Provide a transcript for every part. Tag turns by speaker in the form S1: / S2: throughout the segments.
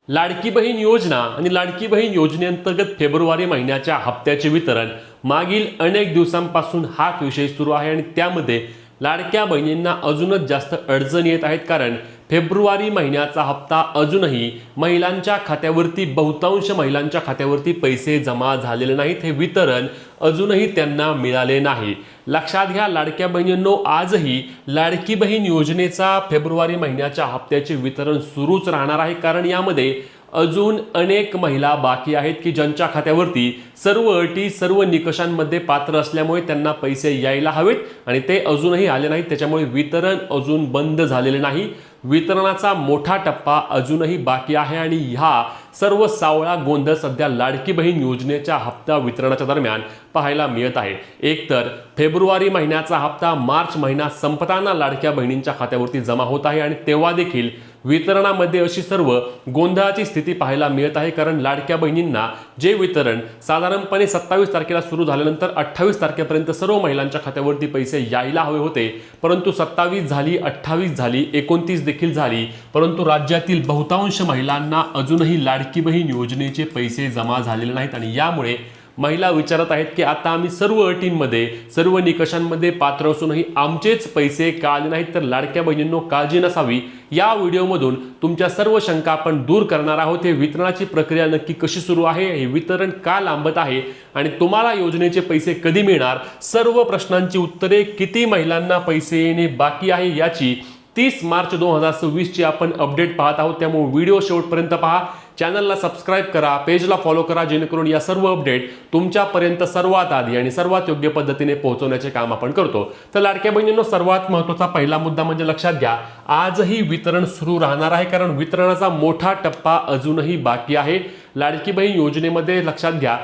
S1: लाडकी बहीण योजना आणि लाडकी बहीण योजनेअंतर्गत फेब्रुवारी महिन्याच्या हप्त्याचे वितरण मागील अनेक दिवसांपासून हाच विषय सुरू आहे आणि त्यामध्ये लाडक्या बहिणींना अजूनच जास्त अडचणी येत आहेत. कारण फेब्रुवारी महिन्याचा हप्ता अजूनही महिलांच्या खात्यावरती बहुतांश महिलांच्या खात्यावरती पैसे जमा झालेले नाहीत. हे वितरण अजूनही त्यांना मिळाले नाही. लक्षात घ्या लाडक्या बहिणींनो, आजही लाडकी बहीण योजनेचा फेब्रुवारी महिन्याच्या हप्त्याचे वितरण सुरूच राहणार आहे. कारण यामध्ये अजून अनेक महिला बाकी आहेत की ज्यांच्या खात्यावरती सर्व अटी सर्व निकषांमध्ये पात्र असल्यामुळे त्यांना पैसे यायला हवेत आणि ते अजूनही आले नाहीत. त्याच्यामुळे वितरण अजून बंद झालेले नाही. वितरणाचा मोठा टप्पा अजूनही बाकी आहे आणि ह्या सर्व सावळा गोंधळ सध्या लाडकी बहीण योजनेच्या हप्ता वितरणाच्या दरम्यान पाहायला मिळत आहे. एकतर फेब्रुवारी महिन्याचा हप्ता मार्च महिना संपताना लाडक्या बहिणींच्या खात्यावरती जमा होत आहे आणि तेव्हा देखील वितरणामध्ये अशी सर्व गोंधळाची स्थिती पाहायला मिळत आहे. कारण लाडक्या बहिणींना जे वितरण साधारणपणे 27 तारखेला सुरू झाल्यानंतर 28 तारखेपर्यंत सर्व महिलांच्या खात्यावरती पैसे यायला हवे होते, परंतु 27 झाली, 28 झाली, 29 देखील झाली, परंतु राज्यातील बहुतांश महिलांना अजूनही लाडकी बहीण योजनेचे पैसे जमा झालेले नाहीत. आणि यामुळे महिला विचारत आहेत की आता आम्ही सर्व अटींमध्ये सर्व निकषांमध्ये पात्र असूनही आमचेच पैसे का आले नाहीत. तर लाडक्या बहिणींनो, काळजी नसावी. या व्हिडिओमधून तुमच्या सर्व शंका आपण दूर करणार आहोत. हे वितरणाची प्रक्रिया नक्की कशी सुरू आहे, हे वितरण का लांबत आहे आणि तुम्हाला योजनेचे पैसे कधी मिळणार, सर्व प्रश्नांची उत्तरे, किती महिलांना पैसे येणे बाकी आहे याची 30 मार्च 2026 ची आपण अपडेट पाहत आहोत. त्यामुळे व्हिडिओ शेवटपर्यंत पहा. चॅनलला सबस्क्राइब करा, पेजला फॉलो करा, जेणेकरून या सर्व अपडेट तुमच्यापर्यंत सर्वात आधी आणि सर्वात योग्य पद्धतीने पोहोचवण्याचे काम आपण करतो. तर लाडक्या बहिणींनो, सर्वात महत्त्वाचा पहिला मुद्दा म्हणजे लक्षात घ्या, आजही वितरण सुरू राहणार आहे. कारण वितरणाचा मोठा टप्पा अजूनही बाकी आहे. लाडकी बहीण योजनेमध्ये लक्षात घ्या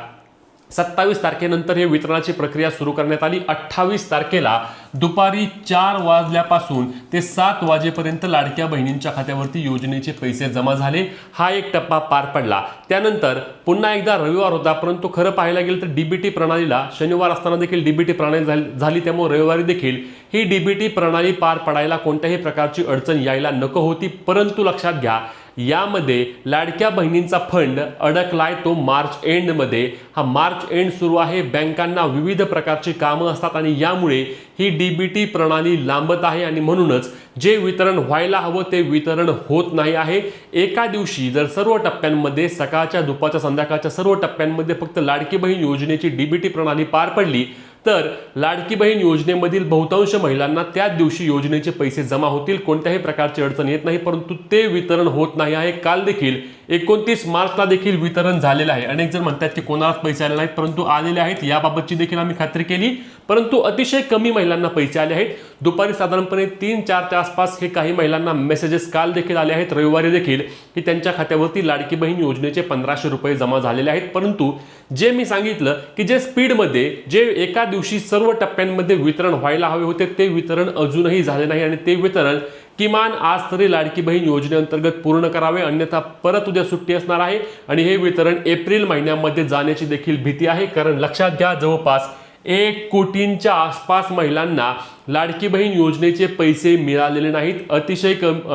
S1: 27 तारखेनंतर हे वितरणाची प्रक्रिया सुरू करण्यात आली. 28 तारखेला दुपारी 4 वाजल्यापासून ते 7 वाजेपर्यंत लाडक्या बहिणींच्या खात्यावरती योजनेचे पैसे जमा झाले. हा एक टप्पा पार पडला. त्यानंतर पुन्हा एकदा रविवार होता, परंतु खरं पाहायला गेलं तर डीबीटी प्रणालीला शनिवार असताना देखील डीबीटी प्रणाली झाली. त्यामुळे रविवारी देखील ही डीबीटी प्रणाली पार पडायला कोणत्याही प्रकारची अडचण यायला नको होती. परंतु लक्षात घ्या, यामध्ये लाडक्या बहिणींचा फंड अडकलाय तो मार्च एंडमध्ये. हा मार्च एंड सुरू आहे. बँकांना विविध प्रकारची कामं असतात आणि यामुळे ही डीबीटी प्रणाली लांबत आहे आणि म्हणूनच जे वितरण व्हायला हवं ते वितरण होत नाही आहे. एका दिवशी जर सर्व टप्प्यांमध्ये सकाळच्या, दुपारच्या, संध्याकाळच्या सर्व टप्प्यांमध्ये फक्त लाडकी बहीण योजनेची डीबीटी प्रणाली पार पडली तर लाडकी बहीण योजनेमधील बहुतांश महिलांना त्याच दिवशी योजनेचे पैसे जमा होतील. कोणत्याही प्रकारची अडचण येत नाही. परंतु ते वितरण होत नाही आहे. काल देखील 29 मार्चला देखील वितरण झालेलं आहे. अनेक जण म्हणतात की कोणालाच पैसे आले नाहीत, परंतु आलेले आहेत. याबाबतची देखील आम्ही खात्री केली, परंतु अतिशय कमी महिलांना पैसे आले आहेत. दुपारी साधारणपणे 3-4च्या आसपास हे काही महिलांना मेसेजेस काल देखील आले आहेत, रविवारी देखील, की त्यांच्या खात्यावरती लाडकी बहीण योजनेचे 1500 रुपये जमा झालेले आहेत. परंतु जे मी सांगितलं की जे स्पीडमध्ये जे एका दिवशी सर्व टप्प्यांमध्ये वितरण व्हायला हवे होते ते वितरण अजूनही झाले नाही आणि ते वितरण किमान आज तरी लाडकी बहीण योजनेअंतर्गत पूर्ण करावे, अन्यथा परत उद्या सुट्टी असणार आहे आणि हे वितरण एप्रिल महिन्यामध्ये जाण्याची देखील भीती आहे. कारण लक्षात घ्या, जवळपास 1 कोटींच्या आसपास महिलांना लाडकी बहीण योजनेचे पैसे मिळालेले नाहीत. अतिशय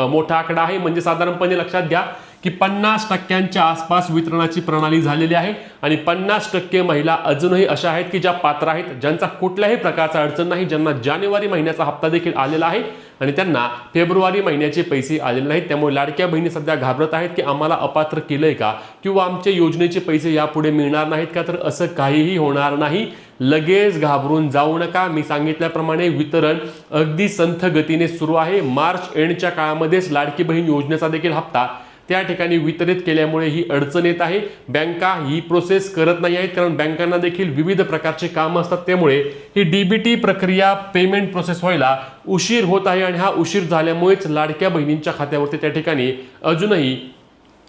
S1: मोठा आकडा आहे. म्हणजे साधारणपणे लक्षात घ्या की 50% आसपास वितरणाची प्रणाली झालेली आहे आणि 50% महिला अजूनही अशा आहेत की ज्या पात्र आहेत, ज्यांचा कुठल्याही प्रकारचा अडचण नाही, ज्यांना जानेवारी महिन्याचा हप्ता देखील आलेला आहे आणि त्यांना फेब्रुवारी महिन्याचे पैसे आलेले नाहीत. त्यामुळे लाडक्या बहिणी सध्या घाबरत आहेत की आम्हाला अपात्र केलंय का किंवा आमचे योजनेचे पैसे यापुढे मिळणार नाहीत का. तर असं काहीही होणार नाही. लगेच घाबरून जाऊ नका. मी सांगितल्याप्रमाणे वितरण अगदी संथ गतीने सुरू आहे. मार्च एंडच्या काळामध्येच लाडकी बहीण योजनेचा देखील हप्ता त्या ठिकाणी वितरित केल्यामुळे ही अडचण येत आहे. बँका ही प्रोसेस करत नाही आहेत, कारण बँकांना देखील विविध प्रकारचे कामं असतात. त्यामुळे ही डीबीटी प्रक्रिया, पेमेंट प्रोसेस व्हायला उशीर होत आहे आणि हा उशीर झाल्यामुळेच लाडक्या बहिणींच्या खात्यावरती त्या ठिकाणी अजूनही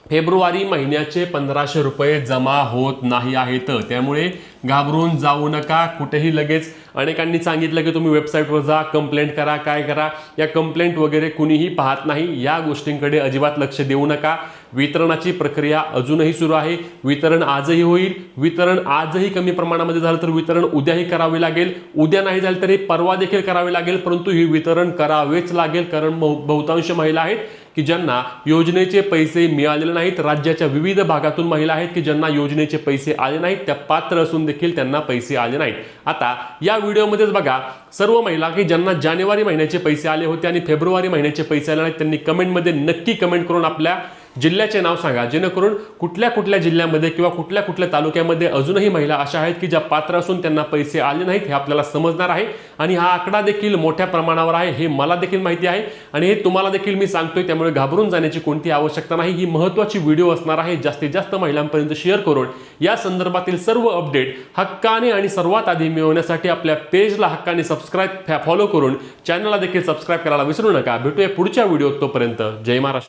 S1: फेब्रुवारी महिन्याचे 1500 रुपये जमा होत नाही आहेत. त्यामुळे घाबरून जाऊ नका. कुठेही लगेच अनेकांनी सांगितलं की तुम्ही वेबसाईटवर जा, कंप्लेंट करा, काय करा. या कंप्लेंट वगैरे कुणीही पाहत नाही. या गोष्टींकडे अजिबात लक्ष देऊ नका. वितरणाची प्रक्रिया अजूनही सुरू आहे. वितरण आजही होईल. वितरण आजही कमी प्रमाणामध्ये झालं तर वितरण उद्याही करावे लागेल. उद्या नाही झालं तरी परवा देखील करावे लागेल. परंतु हे वितरण करावेच लागेल. कारण बहुतांश महिला आहेत की ज्यांना योजनेचे पैसे मिळालेले नाहीत। राज्याच्या विविध भागातून महिला आहेत की ज्यांना योजनेचे पैसे आले नाहीत, त्या पात्र असून देखील त्यांना पैसे आले नाहीत। आता या व्हिडिओमध्येच बघा सर्व महिला की ज्यांना जानेवारी महिन्याचे पैसे आले होते आणि फेब्रुवारी महिन्याचे पैसे आले नाहीत त्यांनी कमेंटमध्ये नक्की कमेंट करून आपल्या जिल्ह्याचे नाव सांगा, जेणेकरून कुठल्या कुठल्या जिल्ह्यामध्ये किंवा कुठल्या कुठल्या तालुक्यामध्ये अजूनही महिला अशा आहेत की ज्या पात्र असून त्यांना पैसे आले नाहीत हे आपल्याला समजणार आहे। आणि हा आकडा देखील मोठ्या प्रमाणावर आहे हे मला देखील माहिती आहे आणि हे तुम्हाला देखील मी सांगतोय, त्यामुळे घाबरून जाण्याची कोणती आवश्यकता नाही। ही महत्त्वाची व्हिडिओ असणार आहे, जास्तीत जास्त महिलांपर्यंत शेअर करून या संदर्भातील सर्व अपडेट हक्काने आणि सर्वात आधी मिळवण्यासाठी आपल्या पेजला हक्काने सबस्क्राईब फॉलो करून चॅनलला देखील सबस्क्राईब करायला विसरू नका। भेटूया पुढच्या व्हिडिओत, तोपर्यंत जय महाराष्ट्र।